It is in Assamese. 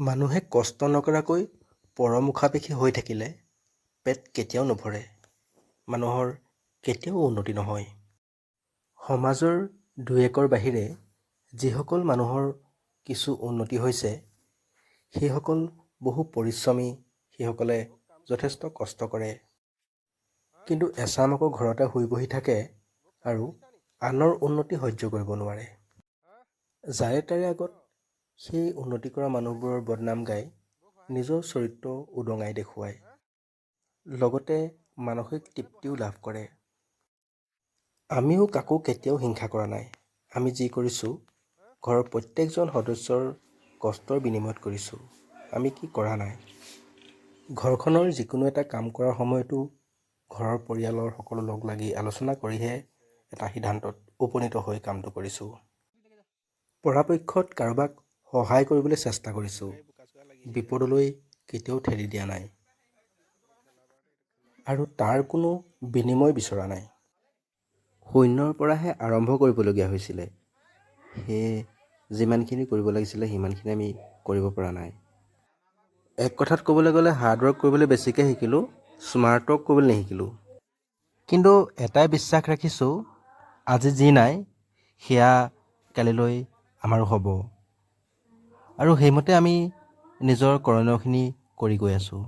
মানুহে কষ্ট নকৰাকৈ পৰমুখাপেক্ষী হৈ থাকিলে পেট কেতিয়াও নভৰে, মানুহৰ কেতিয়াও উন্নতি নহয়। সমাজৰ দুই একৰ বাহিৰে যিসকল মানুহৰ কিছু উন্নতি হৈছে, সেইসকল বহু পৰিশ্ৰমী, সেইসকলে যথেষ্ট কষ্ট কৰে। কিন্তু এচাম আকৌ ঘৰতে শুই বহি থাকে আৰু আনৰ উন্নতি সহ্য কৰিব নোৱাৰে। যাৰে তাৰে আগত সেই উন্নতি কৰা মানুহবোৰৰ বদনাম গাই নিজৰ চৰিত্ৰ উদঙাই দেখুৱায়, লগতে মানসিক তৃপ্তিও লাভ কৰে। আমিও কাকো কেতিয়াও হিংসা কৰা নাই। আমি যি কৰিছোঁ ঘৰৰ প্ৰত্যেকজন সদস্যৰ কষ্টৰ বিনিময়ত কৰিছোঁ। আমি কি কৰা নাই? ঘৰখনৰ যিকোনো এটা কাম কৰাৰ সময়তো ঘৰৰ পৰিয়ালৰ সকলো লগ লাগি আলোচনা কৰিহে এটা সিদ্ধান্তত উপনীত হৈ কামটো কৰিছোঁ। পৰাপক্ষত কাৰোবাক সহায় কৰিবলৈ চেষ্টা কৰিছোঁ, বিপদলৈ কেতিয়াও ঠেলি দিয়া নাই আৰু তাৰ কোনো বিনিময় বিচৰা নাই। শূন্যৰ পৰাহে আৰম্ভ কৰিবলগীয়া হৈছিলে, সেয়ে যিমানখিনি কৰিব লাগিছিলে সিমানখিনি আমি কৰিব পৰা নাই। এক কথাত ক'বলৈ গ'লে হাৰ্ডৱৰ্ক কৰিবলৈ বেছিকৈ শিকিলোঁ, স্মাৰ্ট ৱৰ্ক কৰিবলৈ নিশিকিলোঁ। কিন্তু এটাই বিশ্বাস ৰাখিছোঁ, আজি যি নাই সেয়া কালিলৈ আমাৰো হ'ব, আৰু সেইমতে আমি নিজৰ কৰণীয়খিনি কৰি গৈ আছোঁ।